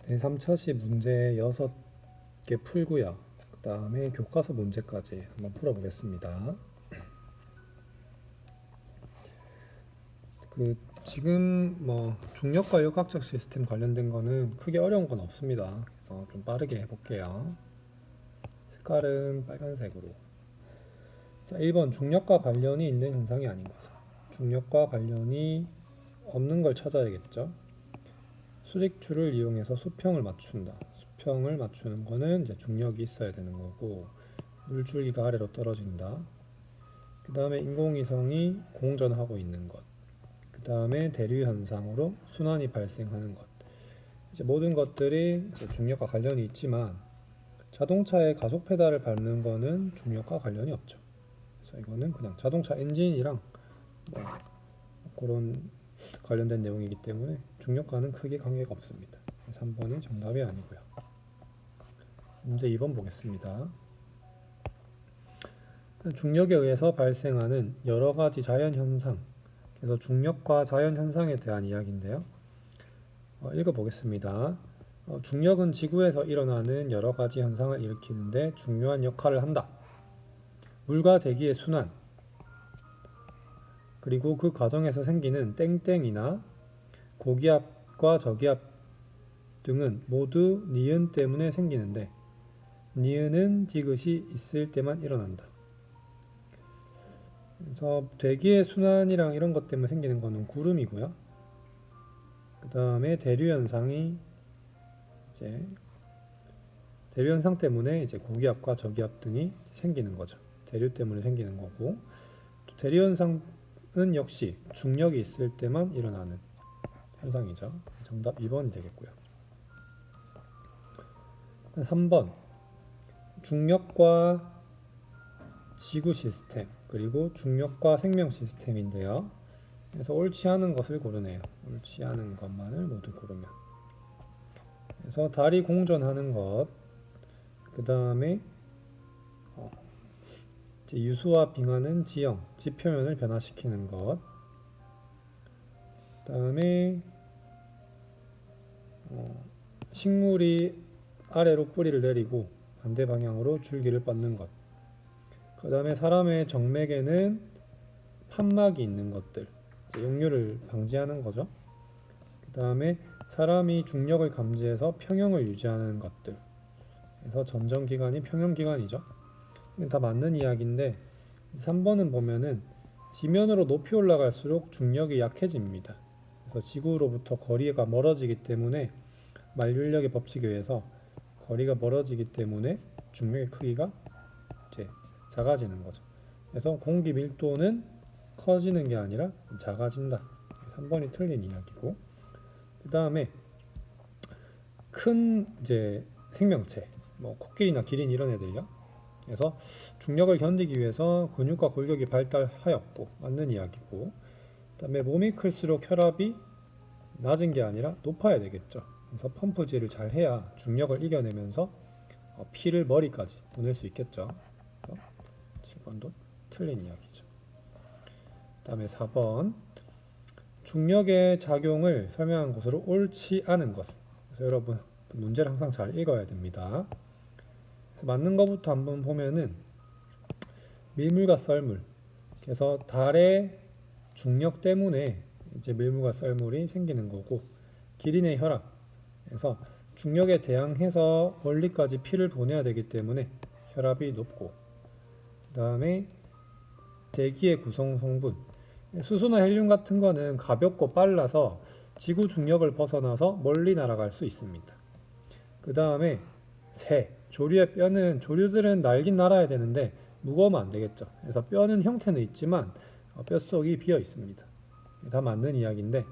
제3차시 문제 6개 풀고요. 그 다음에 교과서 문제까지 한번 풀어보겠습니다. 지금 중력과 역학적 시스템 관련된 거는 크게 어려운 건 없습니다. 그래서 좀 빠르게 해볼게요. 색깔은 빨간색으로. 자, 1번 중력과 관련이 있는 현상이 아닌 것은. 중력과 관련이 없는 걸 찾아야겠죠. 수직줄을 이용해서 수평을 맞춘다. 수평을 맞추는 거는 이제 중력이 있어야 되는 거고, 물줄기가 아래로 떨어진다. 그 다음에 인공위성이 공전하고 있는 것. 그 다음에 대류 현상으로 순환이 발생하는 것. 이제 모든 것들이 이제 중력과 관련이 있지만 자동차의 가속 페달을 밟는 거는 중력과 관련이 없죠. 그래서 이거는 그냥 자동차 엔진이랑 그런 관련된 내용이기 때문에 중력과는 크게 관계가 없습니다. 3번이 정답이 아니고요. 문제 2번 보겠습니다. 중력에 의해서 발생하는 여러 가지 자연현상, 그래서 중력과 자연현상에 대한 이야기인데요. 읽어보겠습니다. 중력은 지구에서 일어나는 여러 가지 현상을 일으키는데 중요한 역할을 한다. 물과 대기의 순환, 그리고 그 과정에서 생기는 땡땡이나 고기압과 저기압 등은 모두 니은 때문에 생기는데 니은은 디귿이 있을 때만 일어난다. 그래서 대기의 순환이랑 이런 것 때문에 생기는 거는 구름이고요. 그 다음에 대류 현상이 이제 대류 현상 때문에 이제 고기압과 저기압 등이 생기는 거죠. 대류 때문에 생기는 거고, 또 대류 현상은 역시 중력이 있을 때만 일어나는 현상이죠. 정답 2번이 되겠고요. 3번 중력과 지구 시스템 그리고 중력과 생명 시스템인데요. 그래서 옳지 않은 것을 고르네요. 옳지 않은 것만을 모두 고르면. 그래서 달이 공전하는 것, 그 다음에 유수와 빙하는 지형, 지표면을 변화시키는 것, 그 다음에 식물이 아래로 뿌리를 내리고 반대 방향으로 줄기를 뻗는 것, 그 다음에 사람의 정맥에는 판막이 있는 것들, 역류를 방지하는 거죠. 그 다음에 사람이 중력을 감지해서 평형을 유지하는 것들, 그래서 전정기관이 평형기관이죠. 이건 다 맞는 이야기인데 3번은 보면은 지면으로 높이 올라갈수록 중력이 약해집니다. 그래서 지구로부터 거리가 멀어지기 때문에 만류인력의 법칙에 의해서 거리가 멀어지기 때문에 중력의 크기가 이제 작아지는 거죠. 그래서 공기 밀도는 커지는 게 아니라 작아진다. 3번이 틀린 이야기고, 그 다음에 큰 이제 생명체, 코끼리나 기린 이런 애들요. 그래서 중력을 견디기 위해서 근육과 골격이 발달하였고 맞는 이야기고, 그 다음에 몸이 클수록 혈압이 낮은 게 아니라 높아야 되겠죠. 그래서 펌프질을 잘 해야 중력을 이겨내면서 피를 머리까지 보낼 수 있겠죠. 7번도 틀린 이야기죠. 그 다음에 4번 중력의 작용을 설명한 것으로 옳지 않은 것. 그래서 여러분 문제를 항상 잘 읽어야 됩니다. 그래서 맞는 것부터 한번 보면은 밀물과 썰물. 그래서 달의 중력 때문에 이제 밀물과 썰물이 생기는 거고, 기린의 혈압. 그래서 중력에 대항해서 멀리까지 피를 보내야 되기 때문에 혈압이 높고, 그 다음에 대기의 구성 성분. 수소나 헬륨 같은 거는 가볍고 빨라서 지구 중력을 벗어나서 멀리 날아갈 수 있습니다. 그 다음에 새, 조류의 뼈는, 조류들은 날긴 날아야 되는데 무거우면 안 되겠죠. 그래서 뼈는 형태는 있지만 뼛속이 비어 있습니다. 다 맞는 이야기인데,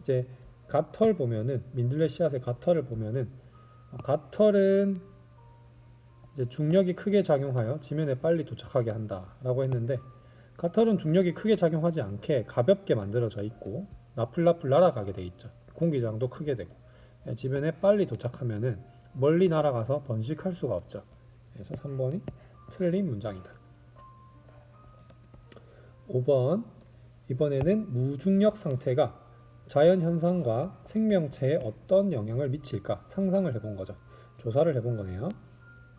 이제 갓털 보면은, 민들레 씨앗의 갓털을 보면은 갓털은 이제 중력이 크게 작용하여 지면에 빨리 도착하게 한다라고 했는데, 갓털은 중력이 크게 작용하지 않게 가볍게 만들어져 있고 나풀나풀 날아가게 돼 있죠. 공기장도 크게 되고 지면에 빨리 도착하면은 멀리 날아가서 번식할 수가 없죠. 그래서 3번이 틀린 문장이다. 5번 이번에는 무중력 상태가 자연 현상과 생명체에 어떤 영향을 미칠까 상상을 해본 거죠. 조사를 해본 거네요.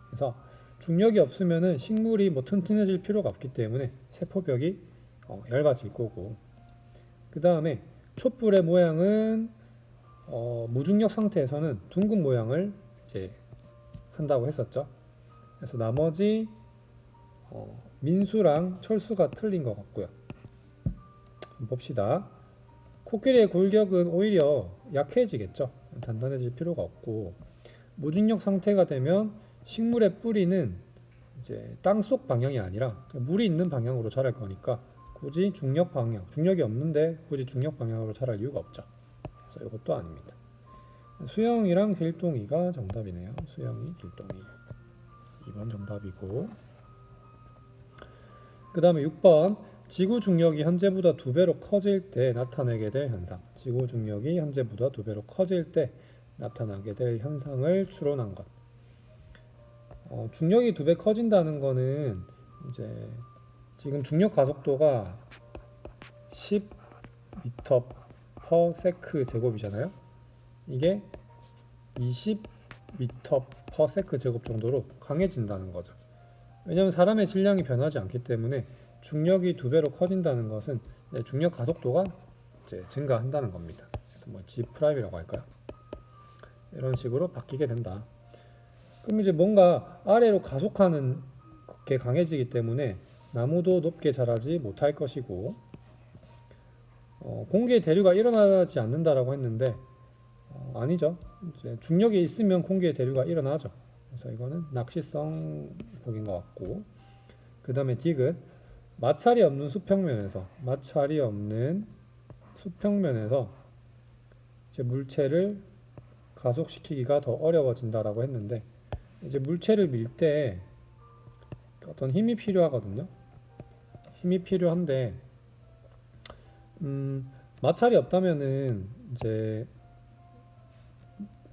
그래서 중력이 없으면은 식물이 뭐 튼튼해질 필요가 없기 때문에 세포벽이 얇아질 거고, 그 다음에 촛불의 모양은 무중력 상태에서는 둥근 모양을 이제 한다고 했었죠. 그래서 나머지 민수랑 철수가 틀린 것 같고요. 한번 봅시다. 코끼리의 골격은 오히려 약해지겠죠. 단단해질 필요가 없고, 무중력 상태가 되면 식물의 뿌리는 이제 땅속 방향이 아니라 물이 있는 방향으로 자랄 거니까 굳이 중력 방향, 중력이 없는데 굳이 중력 방향으로 자랄 이유가 없죠. 그래서 이것도 아닙니다. 수영이랑 길동이가 정답이네요. 수영이, 길동이. 2번 정답이고, 그 다음에 6번 지구 중력이 현재보다 2배로 커질 때 나타나게 될 현상. 지구 중력이 현재보다 2배로 커질 때 나타나게 될 현상을 추론한 것. 중력이 2배 커진다는 거는 이제 지금 중력 가속도가 10m per sec 제곱이잖아요. 이게 20m per sec 제곱 정도로 강해진다는 거죠. 왜냐하면 사람의 질량이 변하지 않기 때문에 중력이 2배로 커진다는 것은 중력 가속도가 이제 증가한다는 겁니다. 그래서 뭐 G'이라고 할까요? 이런 식으로 바뀌게 된다. 그럼 이제 뭔가 아래로 가속하는 게 강해지기 때문에 나무도 높게 자라지 못할 것이고, 공기의 대류가 일어나지 않는다라고 했는데 아니죠. 이제 중력이 있으면 공기의 대류가 일어나죠. 그래서 이거는 낚시성 복인 것 같고, 그 다음에 디귿 마찰이 없는 수평면에서 이제 물체를 가속시키기가 더 어려워진다라고 했는데, 이제 물체를 밀 때 어떤 힘이 필요하거든요. 힘이 필요한데 마찰이 없다면은 이제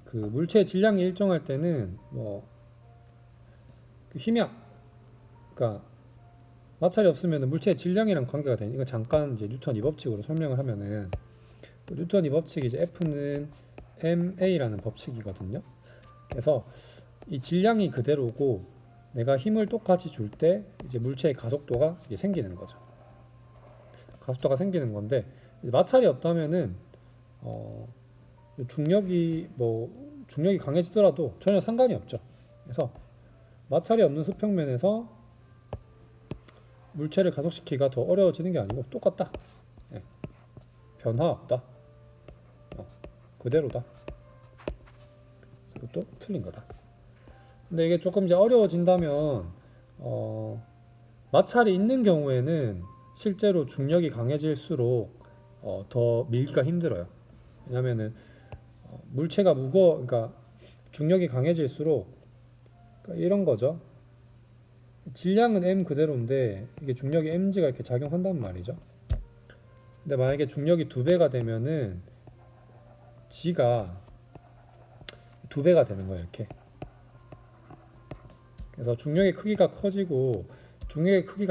그 물체의 질량이 일정할 때는 뭐 그러니까 마찰이 없으면 물체의 질량이랑 관계가 되니, 이거 잠깐 이제 뉴턴 2법칙으로 설명을 하면은, 뉴턴 2법칙이 이제 F는 ma라는 법칙이거든요. 그래서 이 질량이 그대로고 내가 힘을 똑같이 줄 때 이제 물체의 가속도가 이제 생기는 거죠. 가속도가 생기는 건데, 마찰이 없다면은 중력이 강해지더라도 전혀 상관이 없죠. 그래서 마찰이 없는 수평면에서 물체를 가속시키기가 더 어려워지는 게 아니고 똑같다. 예. 변화 없다. 그대로다. 이것도 틀린 거다. 근데 이게 조금 이제 어려워진다면 마찰이 있는 경우에는 실제로 중력이 강해질수록 더 밀기가 힘들어요. 왜냐면은 물체가 그러니까 중력이 강해질수록, 그러니까 이런 거죠. 질량은 m 그대로인데 이게 중력이 mg가 이렇게 작용한단 말이죠. 근데 만약에 중력이 2배가 되면은 g가 2배가 되는 거예요, 이렇게. 그래서 중력의 크기가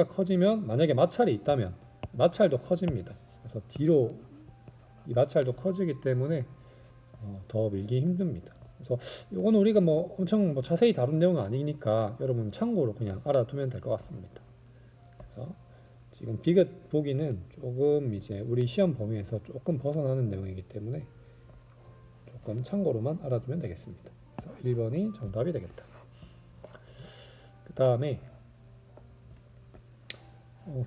커지면 만약에 마찰이 있다면 마찰도 커집니다. 그래서 뒤로 이 마찰도 커지기 때문에 더 밀기 힘듭니다. 그래서 이거는 우리가 뭐 엄청 자세히 다룬 내용은 아니니까 여러분 참고로 그냥 알아두면 될 것 같습니다. 그래서 지금 디귿 보기는 조금 이제 우리 시험 범위에서 조금 벗어나는 내용이기 때문에 조금 참고로만 알아두면 되겠습니다. 그래서 1번이 정답이 되겠다. 그 다음에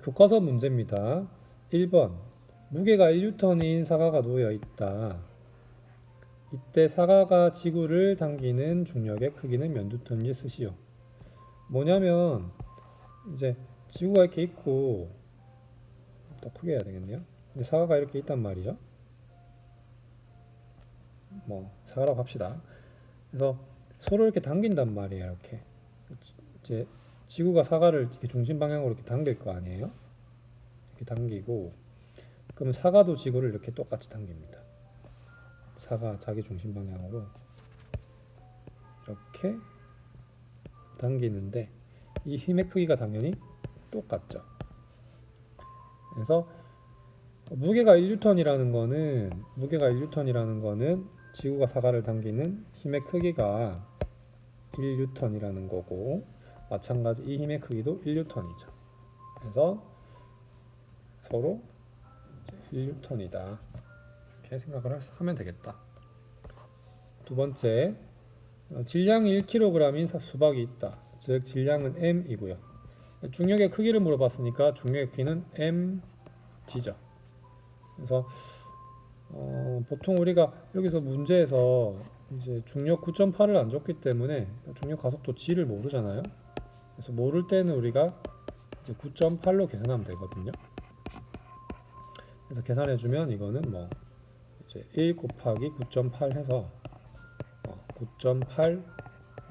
교과서 문제입니다. 1번 무게가 1N인 사과가 놓여 있다. 이때 사과가 지구를 당기는 중력의 크기는 몇 뉴턴인지 쓰시오. 뭐냐면 이제 지구가 이렇게 있고, 더 크게 해야 되겠네요. 사과가 이렇게 있단 말이죠. 뭐 사과라고 합시다. 그래서 서로 이렇게 당긴단 말이에요. 이렇게 이제 지구가 사과를 이렇게 중심 방향으로 이렇게 당길 거 아니에요. 이렇게 당기고, 그럼 사과도 지구를 이렇게 똑같이 당깁니다. 사과 자기 중심 방향으로 이렇게 당기는데 이 힘의 크기가 당연히 똑같죠. 그래서 무게가 1N이라는 거는 지구가 사과를 당기는 힘의 크기가 1N이라는 거고, 마찬가지 이 힘의 크기도 1N이죠. 그래서 서로 1N이다. 이렇게 생각을 하면 되겠다. 두 번째, 질량이 1kg인 수박이 있다. 즉 질량은 m이고요. 중력의 크기를 물어봤으니까 중력의 크기는 mg죠. 그래서 보통 우리가 여기서 문제에서 이제 중력 9.8을 안 줬기 때문에 중력 가속도 g를 모르잖아요. 그래서 모를 때는 우리가 이제 9.8로 계산하면 되거든요. 그래서 계산해주면 이거는 뭐 이제 1 곱하기 9.8 해서 9.8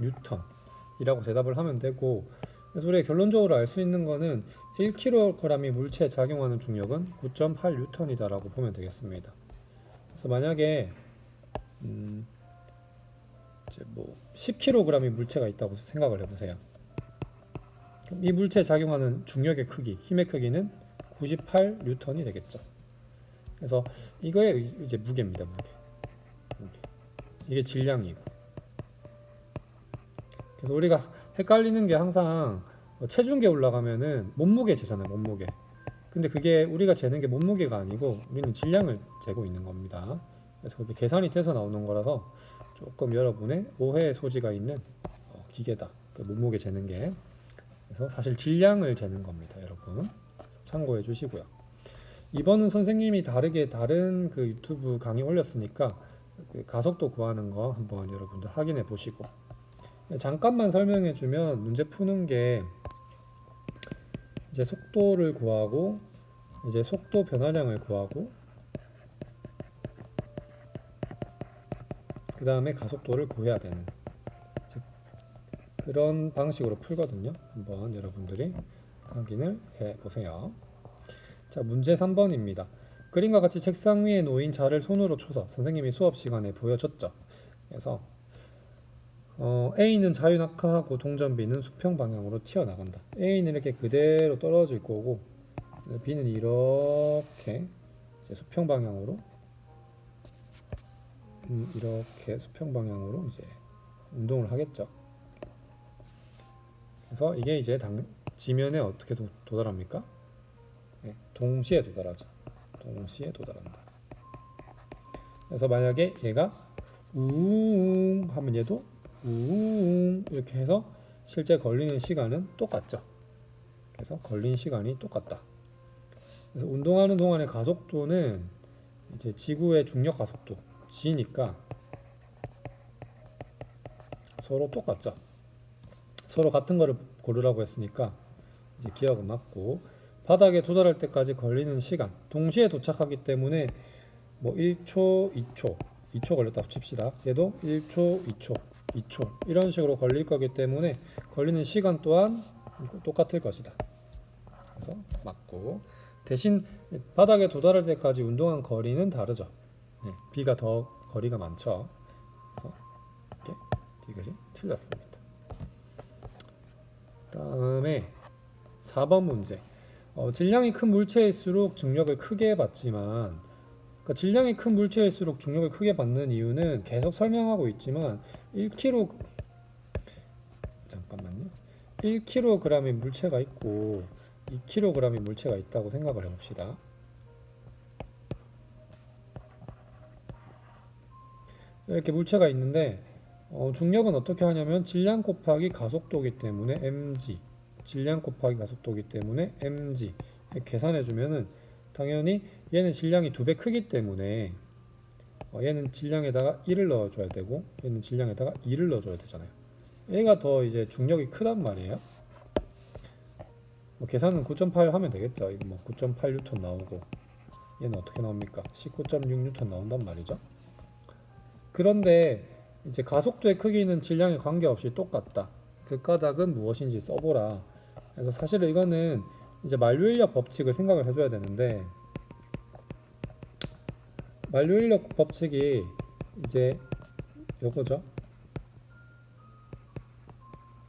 뉴턴이라고 대답을 하면 되고, 그래서 우리가 결론적으로 알 수 있는 거는 1kg이 물체에 작용하는 중력은 9.8 뉴턴이다라고 보면 되겠습니다. 그래서 만약에 이제 뭐 10kg이 물체가 있다고 생각을 해보세요. 그럼 이 물체에 작용하는 중력의 크기, 힘의 크기는 98 뉴턴이 되겠죠. 그래서 이거의 이제 무게입니다. 무게. 이게 질량이고. 그래서 우리가 헷갈리는 게 항상 체중계 올라가면은 몸무게 재잖아요. 몸무게. 근데 그게 우리가 재는 게 몸무게가 아니고 우리는 질량을 재고 있는 겁니다. 그래서 그게 계산이 돼서 나오는 거라서 조금 여러분의 오해의 소지가 있는 기계다. 그 몸무게 재는 게. 그래서 사실 질량을 재는 겁니다, 여러분. 참고해 주시고요. 이번은 선생님이 다른 그 유튜브 강의 올렸으니까 그 가속도 구하는 거 한번 여러분들 확인해 보시고, 잠깐만 설명해 주면 문제 푸는 게 이제 속도를 구하고 이제 속도 변화량을 구하고 그 다음에 가속도를 구해야 되는 그런 방식으로 풀거든요. 한번 여러분들이 확인을 해 보세요. 자, 문제 3번입니다. 그림과 같이 책상 위에 놓인 자를 손으로 쳐서 선생님이 수업 시간에 보여줬죠. 그래서 A는 자유낙하하고 동전 B는 수평 방향으로 튀어나간다. A는 이렇게 그대로 떨어질 거고 B는 이렇게 이제 수평 방향으로 이제 운동을 하겠죠. 그래서 이게 이제 지면에 어떻게 도달합니까? 네, 동시에 도달하죠. 동시에 도달한다. 그래서 만약에 얘가 우웅 하면 얘도 우웅 이렇게 해서 실제 걸리는 시간은 똑같죠. 그래서 걸린 시간이 똑같다. 그래서 운동하는 동안의 가속도는 이제 지구의 중력 가속도 g니까 서로 똑같죠. 서로 같은 거를 고르라고 했으니까 이제 기억은 맞고, 바닥에 도달할 때까지 걸리는 시간 동시에 도착하기 때문에 뭐 1초, 2초 걸렸다고 칩시다. 얘도 1초, 2초 이런 식으로 걸릴 거기 때문에 걸리는 시간 또한 똑같을 것이다. 그래서 맞고, 대신 바닥에 도달할 때까지 운동한 거리는 다르죠. 네, B가 더 거리가 많죠. 그래서 이것이 틀렸습니다. 다음에 4번 문제. 질량이 큰 물체일수록 중력을 크게 받지만, 그러니까 질량이 큰 물체일수록 중력을 크게 받는 이유는 계속 설명하고 있지만 1kg의 물체가 있고 2kg의 물체가 있다고 생각을 해봅시다. 이렇게 물체가 있는데 중력은 어떻게 하냐면 질량 곱하기 가속도이기 때문에 mg, 질량 곱하기 가속도이기 때문에 mg 이렇게 계산해주면은 당연히 얘는 질량이 2배 크기 때문에 얘는 질량에다가 1을 넣어줘야 되고 얘는 질량에다가 2를 넣어줘야 되잖아요. 얘가 더 이제 중력이 크단 말이에요. 계산은 9.8 하면 되겠죠. 이거 뭐 9.8 뉴턴 나오고 얘는 어떻게 나옵니까? 19.6 뉴턴 나온단 말이죠. 그런데 이제 가속도의 크기는 질량에 관계없이 똑같다. 그 까닭은 무엇인지 써보라. 그래서 사실은 이거는 이제 만류인력 법칙을 생각을 해줘야 되는데, 만류인력 법칙이 이제 요거죠.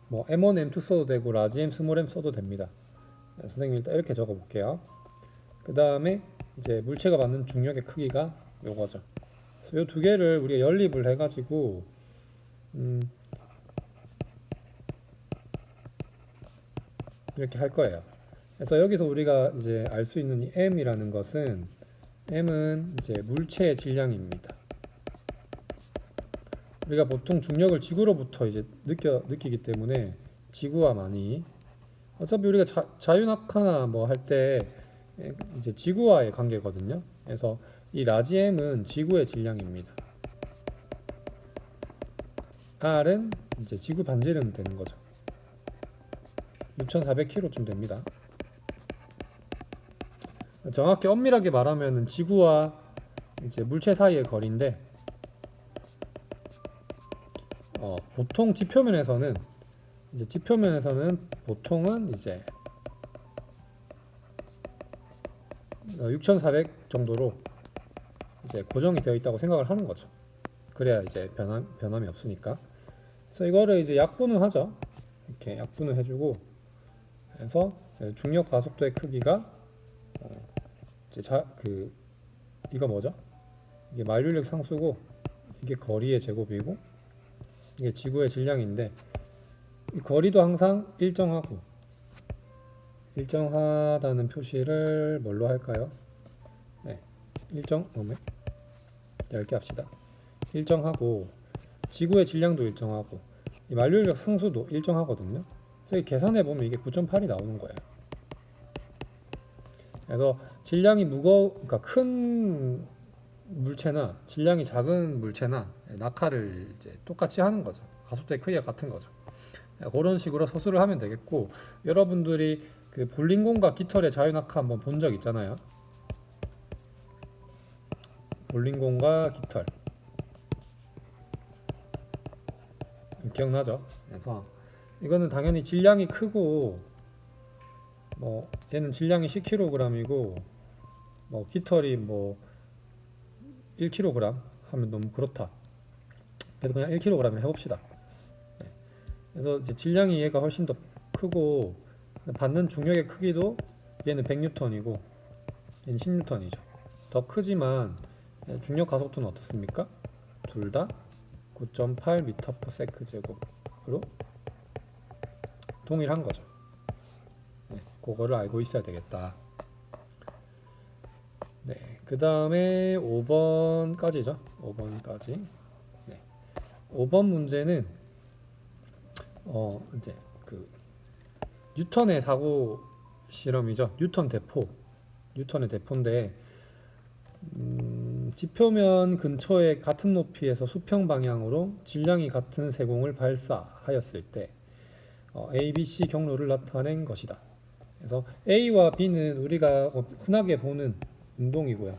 뭐 M1, M2 써도 되고 라지 M, 스몰 M 써도 됩니다. 선생님 일단 이렇게 적어 볼게요. 그 다음에 이제 물체가 받는 중력의 크기가 요거죠. 그래서 요 두 개를 우리가 연립을 해가지고 이렇게 할 거예요. 그래서 여기서 우리가 이제 알 수 있는 이 m이라는 것은 m은 이제 물체의 질량입니다. 우리가 보통 중력을 지구로부터 이제 느끼기 때문에 지구와 많이 어차피 우리가 자유낙하나 뭐 할 때 이제 지구와의 관계거든요. 그래서 이 라지 m은 지구의 질량입니다. R은 이제 지구 반지름 되는 거죠. 6,400kg쯤 됩니다. 정확히 엄밀하게 말하면은 지구와 이제 물체 사이의 거리인데 보통 지표면에서는 보통은 이제 6,400 정도로 이제 고정이 되어 있다고 생각을 하는 거죠. 그래야 이제 변함이 없으니까. 그래서 이거를 이제 약분을 하죠. 이렇게 약분을 해주고, 그래서 중력 가속도의 크기가 이제 이거 뭐죠? 이게 만류력 상수고, 이게 거리의 제곱이고, 이게 지구의 질량인데, 이 거리도 항상 일정하다는 표시를 뭘로 할까요? 네, 얇게 합시다. 일정하고 지구의 질량도 일정하고 이 만류인력 상수도 일정하거든요. 그래서 이 계산해 보면 이게 9.8이 나오는 거예요. 그래서 질량이 그러니까 큰 물체나 질량이 작은 물체나 낙하를 이제 똑같이 하는 거죠. 가속도의 크기가 같은 거죠. 그런 식으로 서술을 하면 되겠고, 여러분들이 그 볼링공과 깃털의 자유낙하 한번 본 적 있잖아요. 볼링공과 깃털 기억나죠? 그래서 이거는 당연히 질량이 크고 뭐 얘는 질량이 10kg이고 뭐 깃털이 뭐 1kg 하면 너무 그렇다. 그래도 그냥 1kg을 해봅시다. 네. 그래서 이제 질량이 얘가 훨씬 더 크고 받는 중력의 크기도 얘는 100N이고 얘는 10N이죠. 더 크지만 중력 가속도는 어떻습니까? 둘 다 9.8m/s 제곱으로 동일한 거죠. 네, 그거를 알고 있어야 되겠다. 네, 그 다음에 5번까지죠. 5번까지. 네, 5번 문제는 이제 그 뉴턴의 사고 실험이죠. 뉴턴의 대포인데 지표면 근처에 같은 높이에서 수평 방향으로 질량이 같은 세공을 발사하였을 때 A, B, C 경로를 나타낸 것이다. 그래서 A와 B는 우리가 흔하게 보는 운동이고요.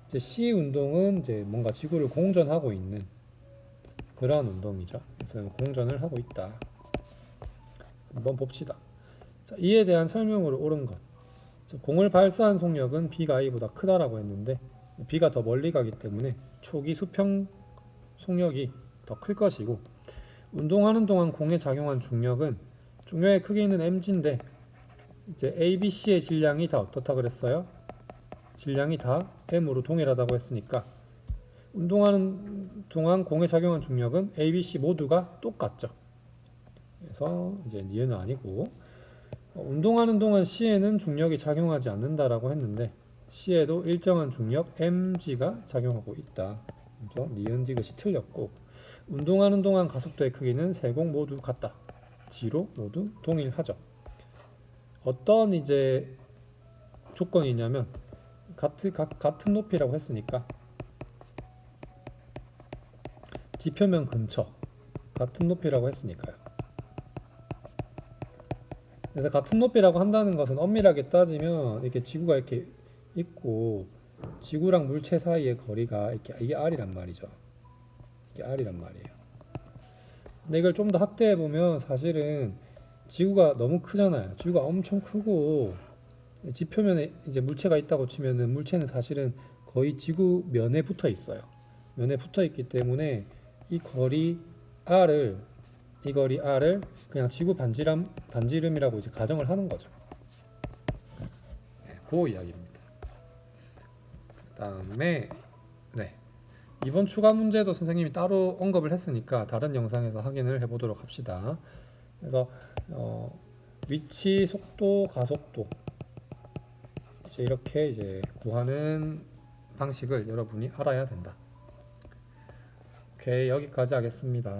이제 C 운동은 이제 뭔가 지구를 공전하고 있는 그러한 운동이죠. 그래서 공전을 하고 있다. 한번 봅시다. 자, 이에 대한 설명으로 옳은 것. 공을 발사한 속력은 B가 A보다 크다라고 했는데 B가 더 멀리 가기 때문에 초기 수평 속력이 더 클 것이고, 운동하는 동안 공에 작용한 중력은 중력의 크기는 mg인데 이제 A, B, C의 질량이 다 어떻다 그랬어요? 질량이 다 m으로 동일하다고 했으니까 운동하는 동안 공에 작용한 중력은 A, B, C 모두가 똑같죠. 그래서 이제 니은은 아니고, 운동하는 동안 C에는 중력이 작용하지 않는다라고 했는데 C에도 일정한 중력 mg가 작용하고 있다. 그래서 니은 디귿이 틀렸고, 운동하는 동안 가속도의 크기는 세공 모두 같다. G로 모두 동일하죠. 어떤 이제 조건이냐면 같은 높이라고 했으니까 지표면 근처 같은 높이라고 했으니까요. 그래서 같은 높이라고 한다는 것은 엄밀하게 따지면 이렇게 지구가 이렇게 있고 지구랑 물체 사이의 거리가 이게 R이란 말이죠. 이게 R이란 말이에요. 근데 이걸 좀 더 확대해 보면 사실은 지구가 너무 크잖아요. 지구가 엄청 크고 지표면에 이제 물체가 있다고 치면은 물체는 사실은 거의 지구 면에 붙어 있어요. 면에 붙어 있기 때문에 이 거리 R을 그냥 지구 반지름이라고 이제 가정을 하는 거죠. 네, 그 이야기입니다. 그다음에 네. 이번 추가 문제도 선생님이 따로 언급을 했으니까 다른 영상에서 확인을 해보도록 합시다. 그래서 위치, 속도, 가속도 이제 이렇게 이제 구하는 방식을 여러분이 알아야 된다. 오케이, 여기까지 하겠습니다.